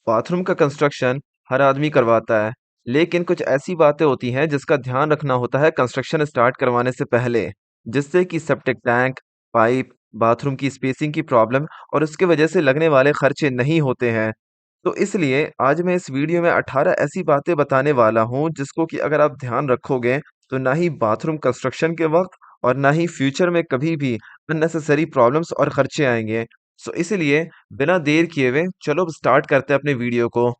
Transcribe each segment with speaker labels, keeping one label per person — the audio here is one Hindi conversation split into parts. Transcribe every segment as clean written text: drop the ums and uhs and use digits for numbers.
Speaker 1: बाथरूम का कंस्ट्रक्शन हर आदमी करवाता है, लेकिन कुछ ऐसी बातें होती हैं जिसका ध्यान रखना होता है कंस्ट्रक्शन स्टार्ट करवाने से पहले, जिससे कि सेप्टिक टैंक, पाइप, बाथरूम की स्पेसिंग की प्रॉब्लम और उसकी वजह से लगने वाले खर्चे नहीं होते हैं। तो इसलिए आज मैं इस वीडियो में 18 ऐसी बातें बताने वाला हूँ जिसको कि अगर आप ध्यान रखोगे तो ना ही बाथरूम कंस्ट्रक्शन के वक्त और ना ही फ्यूचर में कभी भी अननेसेसरी प्रॉब्लम्स और खर्चे आएंगे। सो इसलिए बिना देर किए हुए चलो अब स्टार्ट करते हैं अपने वीडियो को।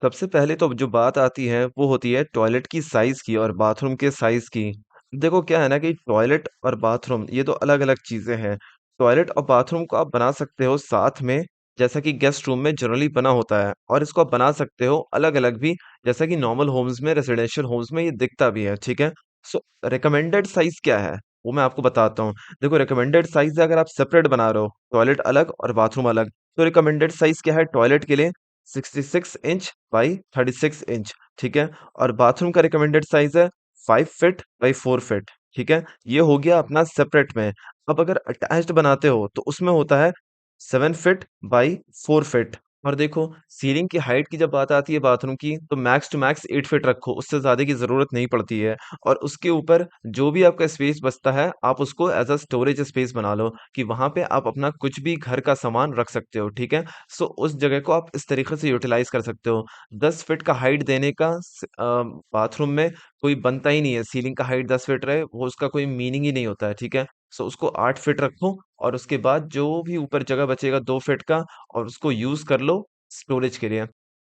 Speaker 1: सबसे पहले तो जो बात आती है वो होती है टॉयलेट की साइज की और बाथरूम के साइज की। देखो क्या है ना कि टॉयलेट और बाथरूम ये तो अलग अलग चीजें हैं। टॉयलेट और बाथरूम को आप बना सकते हो साथ में, जैसा कि गेस्ट रूम में जनरली बना होता है, और इसको आप बना सकते हो अलग अलग भी, जैसा कि नॉर्मल होम्स में, रेजिडेंशियल होम्स में ये दिखता भी है। ठीक है। सो रिकमेंडेड साइज क्या है वो मैं आपको बताता हूँ। देखो रिकमेंडेड साइज है, अगर आप सेपरेट बना रहे हो टॉयलेट अलग और बाथरूम अलग, तो रिकमेंडेड साइज क्या है टॉयलेट के लिए? 66 इंच बाई 36 इंच। ठीक है। और बाथरूम का रिकमेंडेड साइज है 5 फीट बाई 4 फीट। ठीक है। ये हो गया अपना सेपरेट में। अब अगर अटैच्ड बनाते हो तो उसमें होता है 7 फीट बाई 4 फीट। और देखो सीलिंग की हाइट की जब बात आती है बाथरूम की, तो मैक्स टू मैक्स 8 फीट रखो, उससे ज्यादा की जरूरत नहीं पड़ती है। और उसके ऊपर जो भी आपका स्पेस बचता है आप उसको एज अ स्टोरेज स्पेस बना लो कि वहां पे आप अपना कुछ भी घर का सामान रख सकते हो। ठीक है। सो उस जगह को आप इस तरीके से यूटिलाइज कर सकते हो। 10 फीट का हाइट देने का बाथरूम में कोई बनता ही नहीं है। सीलिंग का हाइट 10 फीट रहे वो उसका कोई मीनिंग ही नहीं होता है। ठीक है। सो उसको 8 फीट रखो और उसके बाद जो भी ऊपर जगह बचेगा 2 फीट का, और उसको यूज कर लो स्टोरेज के लिए।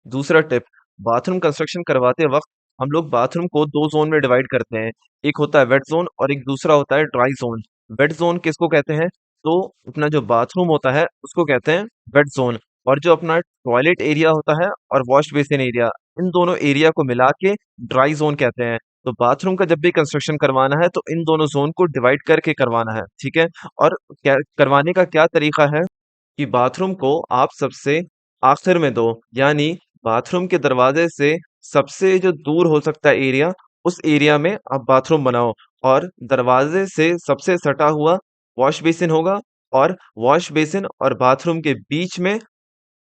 Speaker 1: दूसरा टिप, बाथरूम कंस्ट्रक्शन करवाते वक्त हम लोग बाथरूम को दो जोन में डिवाइड करते हैं। एक होता है वेट जोन और एक दूसरा होता है ड्राई जोन। वेट जोन किसको कहते हैं? तो अपना जो बाथरूम होता है उसको कहते हैं वेट जोन। और जो अपना टॉयलेट एरिया होता है और वॉश बेसिन एरिया, इन दोनों एरिया को मिला के ड्राई जोन कहते हैं। तो बाथरूम का जब भी कंस्ट्रक्शन करवाना है तो इन दोनों जोन को डिवाइड करके करवाना है। ठीक है। और क्या करवाने का क्या तरीका है कि बाथरूम को आप सबसे आखिर में दो, यानी बाथरूम के दरवाजे से सबसे जो दूर हो सकता है एरिया, उस एरिया में आप बाथरूम बनाओ। और दरवाजे से सबसे सटा हुआ वॉश बेसिन होगा, और वॉश बेसिन और बाथरूम के बीच में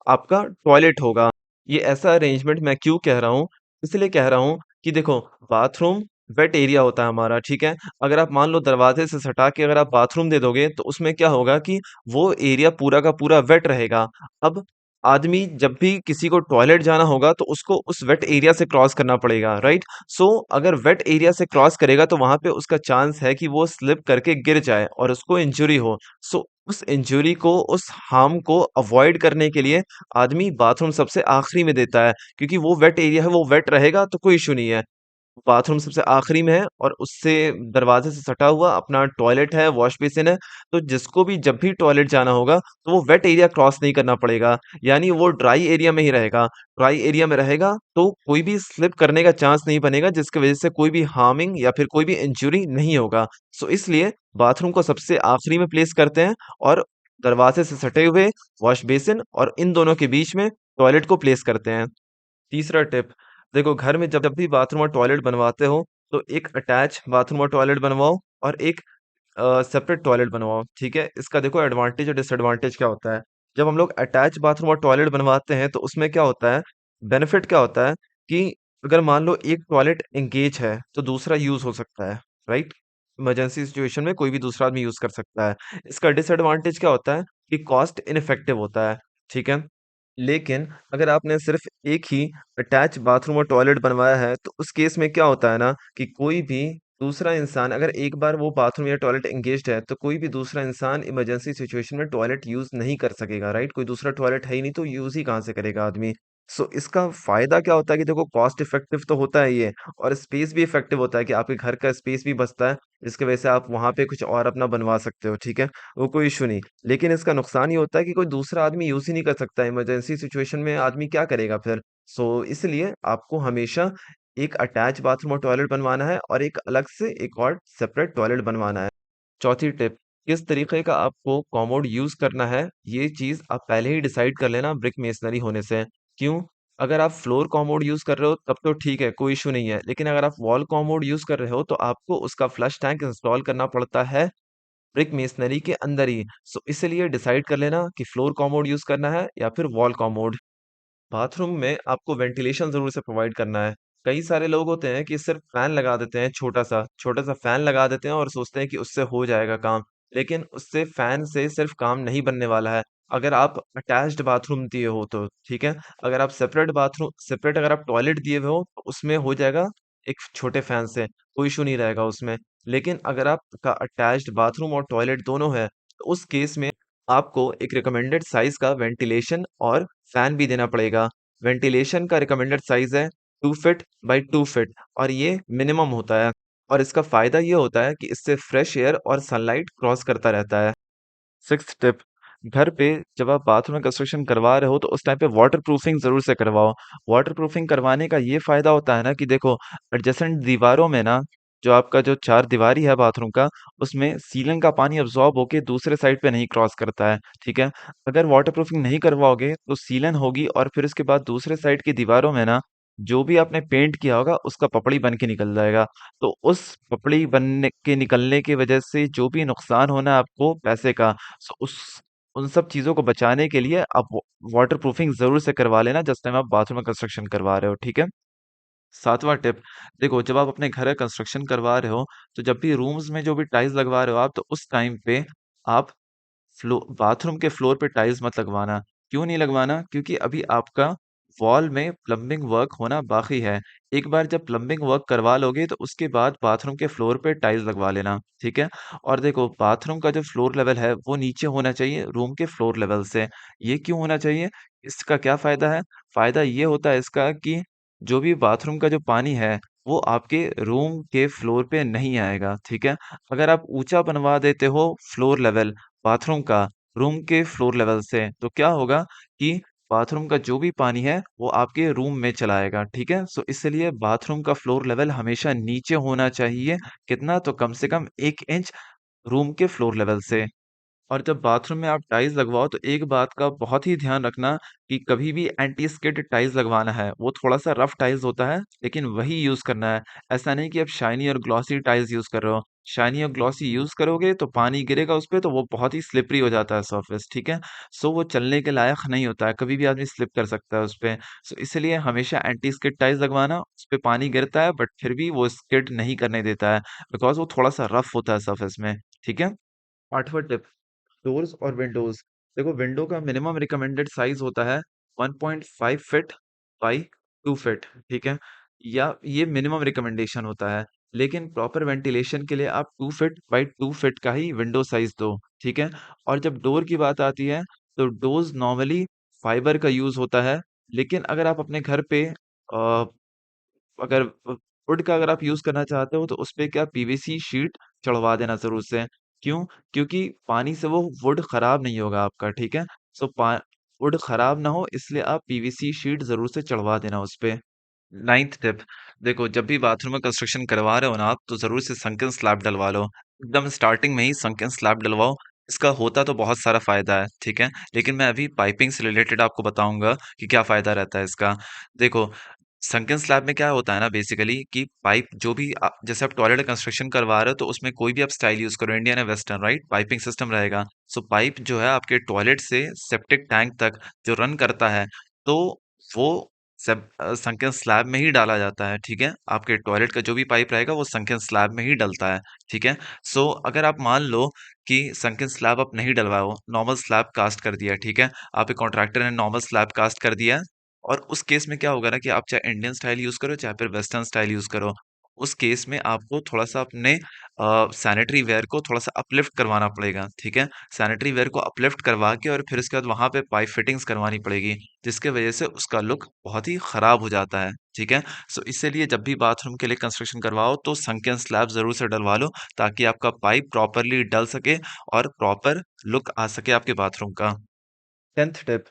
Speaker 1: आपका टॉयलेट होगा। ये ऐसा अरेंजमेंट मैं क्यों कह रहा हूँ? इसलिए कह रहा हूँ कि देखो बाथरूम वेट एरिया होता है हमारा। ठीक है। अगर आप मान लो दरवाजे से सटा के अगर आप बाथरूम दे दोगे तो उसमें क्या होगा कि वो एरिया पूरा का पूरा वेट रहेगा। अब आदमी जब भी किसी को टॉयलेट जाना होगा तो उसको उस वेट एरिया से क्रॉस करना पड़ेगा, राइट? सो अगर वेट एरिया से क्रॉस करेगा तो वहां पे उसका चांस है कि वो स्लिप करके गिर जाए और उसको इंजरी हो। सो उस इंजरी को, उस हार्म को अवॉइड करने के लिए आदमी बाथरूम सबसे आखिरी में देता है, क्योंकि वो वेट एरिया है, वो वेट रहेगा तो कोई इशू नहीं है। बाथरूम सबसे आखिरी में है और उससे दरवाजे से सटा हुआ अपना टॉयलेट है, वॉश बेसिन है। तो जिसको भी जब भी टॉयलेट जाना होगा तो वो वेट एरिया क्रॉस नहीं करना पड़ेगा, यानी वो ड्राई एरिया में ही रहेगा। ड्राई एरिया में रहेगा तो कोई भी स्लिप करने का चांस नहीं बनेगा, जिसकी वजह से कोई भी हार्मिंग या फिर कोई भी इंजरी नहीं होगा। सो इसलिए बाथरूम को सबसे आखिरी में प्लेस करते हैं और दरवाजे से सटे हुए वॉश बेसिन और इन दोनों के बीच में टॉयलेट को प्लेस करते हैं। तीसरा टिप, देखो घर में जब जब भी बाथरूम और टॉयलेट बनवाते हो तो एक अटैच बाथरूम और टॉयलेट बनवाओ और एक सेपरेट टॉयलेट बनवाओ। ठीक है। इसका देखो एडवांटेज और डिसएडवांटेज क्या होता है। जब हम लोग अटैच बाथरूम और टॉयलेट बनवाते हैं तो उसमें क्या होता है, बेनिफिट क्या होता है कि अगर मान लो एक टॉयलेट एंगेज है तो दूसरा यूज हो सकता है, राइट? इमरजेंसी सिचुएशन में कोई भी दूसरा आदमी यूज कर सकता है। इसका डिसएडवांटेज क्या होता है कि कॉस्ट इनफेक्टिव होता है। ठीक है। लेकिन अगर आपने सिर्फ एक ही अटैच बाथरूम और टॉयलेट बनवाया है तो उस केस में क्या होता है ना कि कोई भी दूसरा इंसान, अगर एक बार वो बाथरूम या टॉयलेट एंगेज्ड है तो कोई भी दूसरा इंसान इमरजेंसी सिचुएशन में टॉयलेट यूज नहीं कर सकेगा, राइट? कोई दूसरा टॉयलेट है ही नहीं तो यूज ही कहाँ से करेगा आदमी। सो इसका फायदा क्या होता है कि देखो कॉस्ट इफेक्टिव तो होता है ये, और स्पेस भी इफेक्टिव होता है कि आपके घर का स्पेस भी बचता है, जिसकी वजह से आप वहां पे कुछ और अपना बनवा सकते हो। ठीक है। वो कोई इशू नहीं। लेकिन इसका नुकसान ये होता है कि कोई दूसरा आदमी यूज ही नहीं कर सकता, इमरजेंसी सिचुएशन में आदमी क्या करेगा फिर? सो इसलिए आपको हमेशा एक अटैच बाथरूम और टॉयलेट बनवाना है और एक अलग से एक और सेपरेट टॉयलेट बनवाना है। चौथी टिप, किस तरीके का आपको कॉमोड यूज करना है ये चीज आप पहले ही डिसाइड कर लेना ब्रिक मेसनरी होने से। क्यों? अगर आप फ्लोर कॉमोड यूज कर रहे हो तब तो ठीक है, कोई इशू नहीं है, लेकिन अगर आप वॉल कॉमोड यूज कर रहे हो तो आपको उसका फ्लश टैंक इंस्टॉल करना पड़ता है ब्रिक मेसनरी के अंदर ही। सो इसलिए डिसाइड कर लेना कि फ्लोर कॉमोड यूज करना है या फिर वॉल कॉमोड। बाथरूम में आपको वेंटिलेशन ज़रूर से प्रोवाइड करना है। कई सारे लोग होते हैं कि सिर्फ़ फ़ैन लगा देते हैं छोटा-सा फ़ैन लगा देते हैं और सोचते हैं कि उससे हो जाएगा काम। लेकिन उससे फ़ैन से सिर्फ़ काम नहीं बनने वाला है। अगर आप अटैच्ड बाथरूम दिए हो तो, ठीक है? अगर आप सेपरेट अगर आप टॉयलेट दिए हुए हो, तो उसमें हो जाएगा एक छोटे फ़ैन से, कोई इश्यू नहीं रहेगा उसमें। लेकिन अगर आपका अटैच्ड बाथरूम और टॉयलेट दोनों है, तो उस केस में आपको एक रिकमेंडेड साइज़ का वेंटिलेशन और फैन भी देना पड़ेगा। वेंटिलेशन का रिकमेंडेड साइज़ है 2 फीट बाय 2 फीट और ये मिनिमम होता है और इसका फ़ायदा ये होता है कि इससे फ्रेश एयर और सनलाइट क्रॉस करता रहता है। सिक्स्थ टिप, घर पे जब आप बाथरूम में कंस्ट्रक्शन करवा रहे हो तो उस टाइम पे वाटर प्रूफिंग ज़रूर से करवाओ। वाटर प्रूफिंग करवाने का ये फ़ायदा होता है ना कि देखो एडजेसेंट दीवारों में ना जो आपका जो चारदीवारी है बाथरूम का उसमें सीलिंग का पानी अब्ज़ॉर्ब होके दूसरे साइड पे नहीं क्रॉस करता है, ठीक है? अगर वाटर प्रूफिंग नहीं करवाओगे तो सीलन होगी और फिर उसके बाद दूसरे साइड की दीवारों में ना जो भी आपने पेंट किया होगा उसका पपड़ी बन के निकल जाएगा। तो उस पपड़ी बनने के निकलने की वजह से जो भी नुकसान होना है आपको पैसे का सो उस उन सब चीज़ों को बचाने के लिए आप वाटर प्रूफिंग ज़रूर से करवा लेना जिस टाइम आप बाथरूम में कंस्ट्रक्शन करवा रहे हो, ठीक है? सातवां टिप, देखो जब आप अपने घर का कंस्ट्रक्शन करवा रहे हो, तो जब भी रूम्स में जो भी टाइल्स लगवा रहे हो आप, तो उस टाइम पे आप बाथरूम के फ्लोर पे टाइल्स मत लगवाना। क्यों नहीं लगवाना? क्योंकि अभी आपका वॉल में प्लम्बिंग वर्क होना बाकी है। एक बार जब प्लम्बिंग वर्क करवा लोगे तो उसके बाद बाथरूम के फ्लोर पे टाइल्स लगवा लेना, ठीक है? और देखो बाथरूम का जो फ्लोर लेवल है वो नीचे होना चाहिए रूम के फ्लोर लेवल से। ये क्यों होना चाहिए? इसका क्या फ़ायदा है? फ़ायदा ये होता है इसका कि जो भी बाथरूम का जो पानी है, वो आपके रूम के फ्लोर पे नहीं आएगा, ठीक है? अगर आप ऊँचा बनवा देते हो फ्लोर लेवल बाथरूम का रूम के फ्लोर लेवल से तो क्या होगा कि बाथरूम का जो भी पानी है वो आपके रूम में चला आएगा, ठीक है? सो इसलिए बाथरूम का फ्लोर लेवल हमेशा नीचे होना चाहिए। कितना? तो कम से कम 1 इंच रूम के फ्लोर लेवल से। और जब बाथरूम में आप टाइल्स लगवाओ तो एक बात का बहुत ही ध्यान रखना कि कभी भी एंटी स्किड टाइल्स लगवाना है। वो थोड़ा-सा रफ टाइल्स होता है, लेकिन वही यूज़ करना है। ऐसा नहीं कि आप शाइनी और ग्लॉसी टाइल्स यूज़ कर रहे हो। शाइनी और ग्लॉसी यूज़ करोगे तो पानी गिरेगा उसपे तो वो बहुत ही स्लिपरी हो जाता है सरफेस, ठीक है? सो वो चलने के लायक नहीं होता है, कभी भी आदमी स्लिप कर सकता है उसपे। सो इसलिए हमेशा एंटी स्किड टाइल्स लगवाना, उसपे पानी गिरता है बट फिर भी वो स्किड नहीं करने देता है, बिकॉज़ वो थोड़ा-सा रफ होता है सरफेस में, ठीक है? 8वाँ टिप डोर्स और विंडोज़। देखो विंडो का मिनिमम रिकमेंडेड साइज़ होता है 1.5 फीट बाई 2 फीट, ठीक है? या ये मिनिमम रिकमेंडेशन होता है। लेकिन प्रॉपर वेंटिलेशन के लिए आप 2 फीट बाई 2 फीट का ही विंडो साइज़ दो, ठीक है? और जब डोर की बात आती है, तो डोर्स नॉर्मली फाइबर का यूज़ होता है। लेकिन अगर आप अपने घर पे अगर वुड का अगर आप यूज़ करना चाहते हो तो उसपे क्या पीवीसी शीट चढ़वा देना ज़रूर से। क्यों? क्योंकि पानी से वो वुड खराब नहीं होगा आपका, ठीक है? सो पा वुड खराब ना हो इसलिए आप पीवीसी शीट ज़रूर से चढ़वा देना उसपे। 9th टिप, देखो जब भी बाथरूम में कंस्ट्रक्शन करवा रहे हो ना आप तो ज़रूर से संकन स्लैब डलवा लो। एकदम स्टार्टिंग में ही संकन स्लैब डलवाओ। इसका होता तो बहुत सारा फ़ायदा है, ठीक है? लेकिन मैं अभी पाइपिंग से रिलेटेड आपको बताऊँगा कि क्या फ़ायदा रहता है इसका। देखो संकन स्लैब में क्या होता है ना बेसिकली कि पाइप जो भी जैसे आप टॉयलेट कंस्ट्रक्शन करवा रहे हो तो उसमें कोई भी आप स्टाइल यूज करो इंडियन या वेस्टर्न राइट पाइपिंग सिस्टम रहेगा। सो पाइप जो है आपके टॉयलेट से सेप्टिक टैंक तक जो रन करता है तो वो सब संकन स्लैब में ही डाला जाता है, ठीक है? आपके टॉयलेट का जो भी पाइप रहेगा वो संकन स्लैब में ही डलता है, ठीक है? सो अगर आप मान लो कि संकन स्लैब आप नहीं डलवाए हो, नॉर्मल स्लैब कास्ट कर दिया, ठीक है? आप एक कॉन्ट्रैक्टर ने नॉर्मल स्लैब कास्ट कर दिया और उस केस में क्या होगा ना कि आप चाहे इंडियन स्टाइल यूज़ करो, चाहे फिर वेस्टर्न स्टाइल यूज़ करो। उस केस में आपको थोड़ा-सा अपने सैनिटरी वेयर को थोड़ा-सा अपलिफ्ट करवाना पड़ेगा, ठीक है? सैनिटरी वेयर को अपलिफ्ट करवा के और फिर उसके बाद वहाँ पे पाइप फिटिंग्स करवानी पड़ेगी, जिसकी वजह से उसका लुक बहुत ही खराब हो जाता है, ठीक है? सो इसीलिए जब भी बाथरूम के लिए कंस्ट्रक्शन करवाओ तो संकन स्लैब ज़रूर से डलवा लो, ताकि आपका पाइप प्रॉपर्ली डल सके और प्रॉपर लुक आ सके आपके बाथरूम का। 10th टिप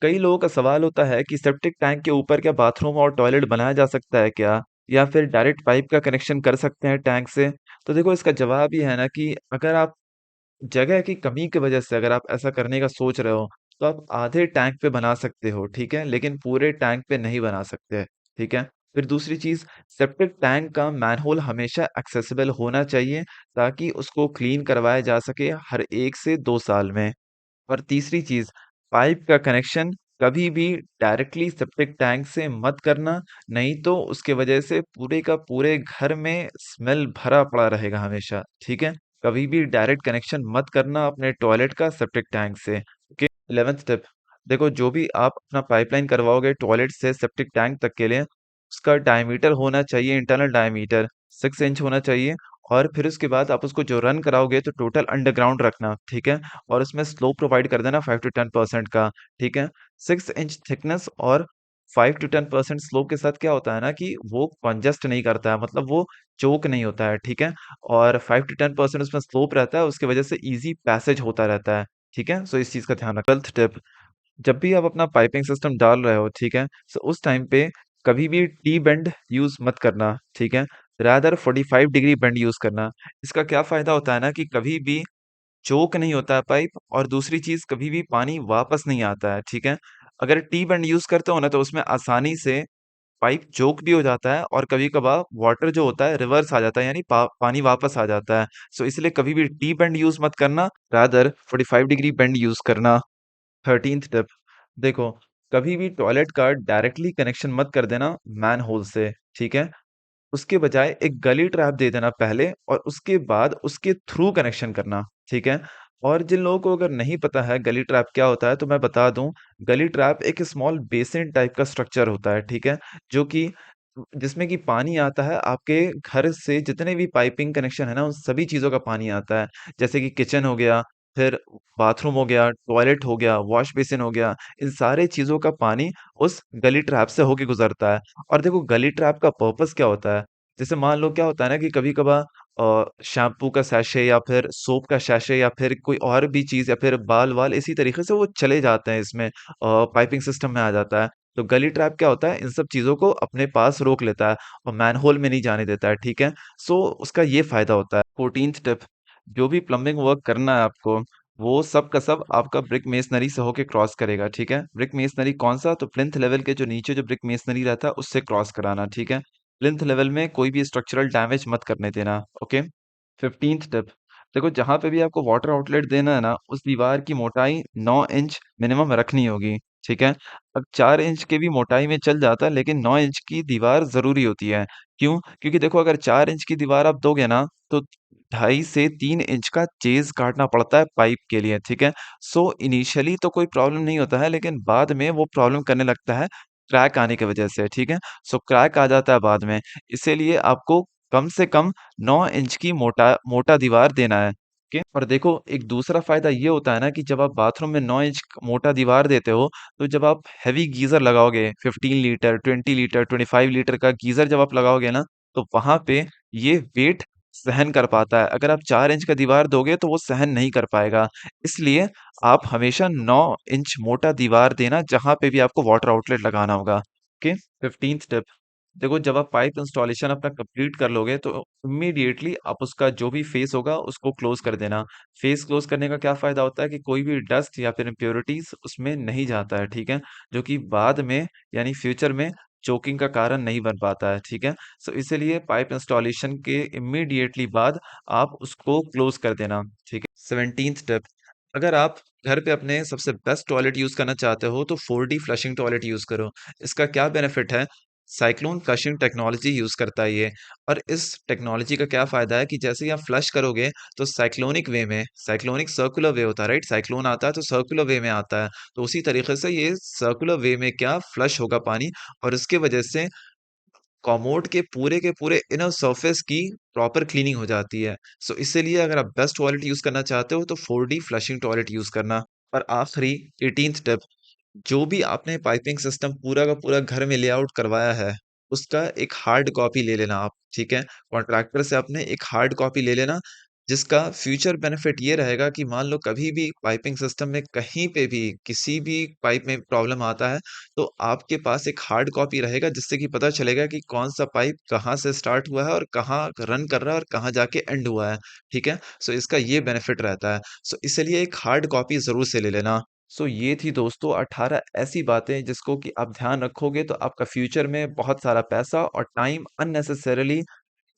Speaker 1: कई लोगों का सवाल होता है कि सेप्टिक टैंक के ऊपर क्या बाथरूम और टॉयलेट बनाया जा सकता है क्या? या फिर डायरेक्ट पाइप का कनेक्शन कर सकते हैं टैंक से? तो देखो इसका जवाब ये है ना कि अगर आप जगह की कमी की वजह से अगर आप ऐसा करने का सोच रहे हो, तो आप आधे टैंक पे बना सकते हो, ठीक है? लेकिन पूरे टैंक पे नहीं बना सकते, ठीक है? फिर दूसरी चीज़ सेप्टिक टैंक का मैनहोल हमेशा एक्सेसिबल होना चाहिए ताकि उसको क्लीन करवाया जा सके हर 1 से 2 साल में। और तीसरी चीज़, पाइप का कनेक्शन कभी भी डायरेक्टली सेप्टिक टैंक से मत करना, नहीं तो उसके वजह से पूरे का पूरे घर में स्मेल भरा पड़ा रहेगा हमेशा, ठीक है? कभी भी डायरेक्ट कनेक्शन मत करना अपने टॉयलेट का सेप्टिक टैंक से, ओके? 11th स्टेप, देखो जो भी आप अपना पाइपलाइन करवाओगे टॉयलेट से सेप्टिक टैंक तक के लिए, उसका डायमीटर होना चाहिए, इंटरनल डायमीटर 6 इंच होना चाहिए। और फिर उसके बाद आप उसको जो रन कराओगे तो टोटल अंडरग्राउंड रखना, ठीक है? और उसमें स्लोप प्रोवाइड कर देना 5 to 10% का, ठीक है? 6 इंच थिकनेस और 5 to 10% स्लोप के साथ क्या होता है ना कि वो कंजस्ट नहीं करता है, मतलब वो चोक नहीं होता है, ठीक है? और 5 to 10% उसमें स्लोप रहता है, उसकी वजह से इजी पैसेज होता रहता है, ठीक है? सो इस चीज का ध्यान रख। 12th टिप, जब भी आप अपना पाइपिंग सिस्टम डाल रहे हो, ठीक है? सो उस टाइम पे कभी भी टी बेंड यूज मत करना, ठीक है? रादर 45 डिग्री बेंड यूज करना। इसका क्या फायदा होता है ना कि कभी भी चोक नहीं होता है पाइप, और दूसरी चीज कभी भी पानी वापस नहीं आता है, ठीक है? अगर टी बैंड यूज करते हो ना तो उसमें आसानी से पाइप चोक भी हो जाता है, और कभी कभार वाटर जो होता है रिवर्स आ जाता है, यानी पानी वापस आ जाता है। सो इसलिए कभी भी टी बैंड यूज मत करना, रादर 45 डिग्री बैंड यूज करना। 13th टिप, देखो कभी भी टॉयलेट का डायरेक्टली कनेक्शन मत कर देना मैन होल से, ठीक है? उसके बजाय एक गली ट्रैप दे देना पहले, और उसके बाद उसके थ्रू कनेक्शन करना, ठीक है? और जिन लोगों को अगर नहीं पता है गली ट्रैप क्या होता है तो मैं बता दूं, गली ट्रैप एक स्मॉल बेसिन टाइप का स्ट्रक्चर होता है, ठीक है? जो कि जिसमें कि पानी आता है, आपके घर से जितने भी पाइपिंग कनेक्शन है ना उन सभी चीजों का पानी आता है, जैसे कि किचन हो गया, फिर बाथरूम हो गया, टॉयलेट हो गया, वॉश बेसिन हो गया, इन सारे चीजों का पानी उस गली ट्रैप से होके गुजरता है। और देखो गली ट्रैप का पर्पस क्या होता है, जैसे मान लो क्या होता है ना कि कभी कभार शैम्पू का सैशे या फिर सोप का सैशे या फिर कोई और भी चीज या फिर बाल वाल इसी तरीके से वो चले जाते हैं इसमें, पाइपिंग सिस्टम में आ जाता है। तो गली ट्रैप क्या होता है, इन सब चीजों को अपने पास रोक लेता है और मैनहोल में नहीं जाने देता है, ठीक है? सो उसका ये फायदा होता है। 14th टिप, जो भी प्लम्बिंग वर्क करना है आपको, वो सब का सब आपका ब्रिक मेसनरी से होके क्रॉस करेगा, ठीक है? ब्रिक मेसनरी कौन सा, तो प्लिंथ लेवल के जो नीचे जो ब्रिक मेसनरी रहता है उससे क्रॉस कराना, ठीक है? प्लिंथ लेवल में कोई भी स्ट्रक्चरल डैमेज मत करने देना, ओके? 15th टिप, देखो जहां पे भी आपको वाटर आउटलेट देना है ना उस दीवार की मोटाई 9 इंच मिनिमम रखनी होगी, ठीक है? अब 4 इंच के भी मोटाई में चल जाता है, लेकिन 9 इंच की दीवार जरूरी होती है। क्यों? क्योंकि देखो अगर 4 इंच की दीवार आप दोगे ना तो 2.5 से 3 इंच का चेज काटना पड़ता है पाइप के लिए, ठीक है? सो इनिशियली तो कोई प्रॉब्लम नहीं होता है, लेकिन बाद में वो प्रॉब्लम करने लगता है क्रैक आने की वजह से, ठीक है? सो क्रैक आ जाता है बाद में, इसीलिए आपको कम से कम 9 इंच की मोटा मोटा दीवार देना है, ओके? और देखो एक दूसरा फायदा ये होता है ना कि जब आप बाथरूम में 9 इंच मोटा दीवार देते हो, तो जब आप हैवी गीजर लगाओगे, 15 लीटर, 20 लीटर, 25 लीटर का गीजर जब आप लगाओगे ना, तो वहां पे ये वेट सहन कर पाता है। अगर आप 4 इंच का दीवार दोगे तो वो सहन नहीं कर पाएगा, इसलिए आप हमेशा 9 इंच मोटा दीवार देना जहां पे भी आपको वाटर आउटलेट लगाना होगा, ओके? 15th स्टेप, देखो जब आप पाइप इंस्टॉलेशन अपना कंप्लीट कर लोगे तो इमीडिएटली आप उसका जो भी फेस होगा उसको क्लोज कर देना। फेस क्लोज करने का क्या फायदा होता है कि कोई भी डस्ट या फिर इम्प्योरिटीज उसमें नहीं जाता है, ठीक है? जो कि बाद में यानी फ्यूचर में चोकिंग का कारण नहीं बन पाता है, ठीक है? सो इसीलिए पाइप इंस्टॉलेशन के इमीडिएटली बाद आप उसको क्लोज कर देना, ठीक है? 17th स्टेप, अगर आप घर पे अपने सबसे बेस्ट टॉयलेट यूज करना चाहते हो तो 4D फ्लशिंग टॉयलेट यूज करो। इसका क्या बेनिफिट है, साइक्लोन फ्लशिंग टेक्नोलॉजी यूज करता है ये। और इस टेक्नोलॉजी का क्या फायदा है कि जैसे ही आप फ्लश करोगे तो साइक्लोनिक वे में, साइक्लोनिक सर्कुलर वे होता है, राइट? साइक्लोन आता है तो सर्कुलर वे में आता है, तो उसी तरीके से ये सर्कुलर वे में क्या फ्लश होगा पानी, और इसके वजह से कॉमोड के पूरे इनर सरफेस की प्रॉपर क्लीनिंग हो जाती है। सो इसीलिए अगर आप बेस्ट टॉयलेट यूज करना चाहते हो तो 4D फ्लशिंग टॉयलेट यूज करना। और आखिरी 18th टिप, जो भी आपने पाइपिंग सिस्टम पूरा का पूरा घर में लेआउट करवाया है, उसका एक हार्ड कॉपी ले लेना आप, ठीक है? कॉन्ट्रैक्टर से अपने एक हार्ड कॉपी ले लेना, जिसका फ्यूचर बेनिफिट ये रहेगा कि मान लो कभी भी पाइपिंग सिस्टम में कहीं पे भी किसी भी पाइप में प्रॉब्लम आता है, तो आपके पास एक हार्ड कॉपी रहेगा जिससे कि पता चलेगा कि कौन सा पाइप कहाँ से स्टार्ट हुआ है और कहाँ रन कर रहा है और कहाँ जाके एंड हुआ है, ठीक है? सो इसका ये बेनिफिट रहता है। सो इसलिए एक हार्ड कॉपी ज़रूर से ले लेना। सो ये थी दोस्तों 18 ऐसी बातें जिसको कि आप ध्यान रखोगे तो आपका फ्यूचर में बहुत सारा पैसा और टाइम अननेसेसरीली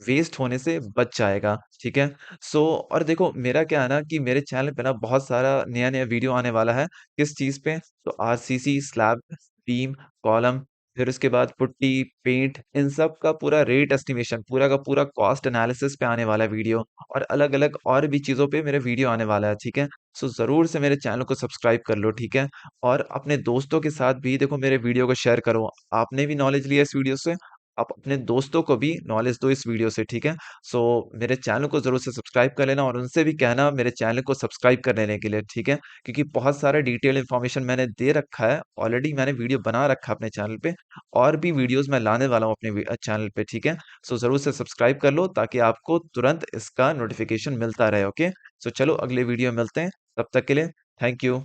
Speaker 1: वेस्ट होने से बच जाएगा, ठीक है? सो और देखो मेरा क्या है ना कि मेरे चैनल पे ना बहुत सारा नया-नया वीडियो आने वाला है, किस चीज़ पे? तो आरसीसी, स्लैब, बीम, कॉलम, फिर उसके बाद पुट्टी, पेंट इन सब का पूरा रेट एस्टिमेशन, पूरा का पूरा कॉस्ट एनालिसिस पे आने वाला है वीडियो और अलग-अलग और भी चीज़ों पे मेरा वीडियो आने वाला है, ठीक है? सो ज़रूर से मेरे चैनल को सब्सक्राइब कर लो, ठीक है? और अपने दोस्तों के साथ भी देखो मेरे वीडियो को शेयर करो। आपने भी नॉलेज लिया इस वीडियो से, आप अपने दोस्तों को भी नॉलेज दो इस वीडियो से, ठीक है? सो मेरे चैनल को ज़रूर से सब्सक्राइब कर लेना और उनसे भी कहना मेरे चैनल को सब्सक्राइब कर लेने के लिए, ठीक है? क्योंकि बहुत सारा डिटेल इन्फॉर्मेशन मैंने दे रखा है, ऑलरेडी मैंने वीडियो बना रखा है अपने चैनल पे और भी वीडियोज़ मैं लाने वाला हूँ अपने चैनल पे, ठीक है? सो ज़रूर से सब्सक्राइब कर लो ताकि आपको तुरंत इसका नोटिफ़िकेशन मिलता रहे, ओके? सो चलो अगले वीडियो में मिलते हैं, तब तक के लिए थैंक यू।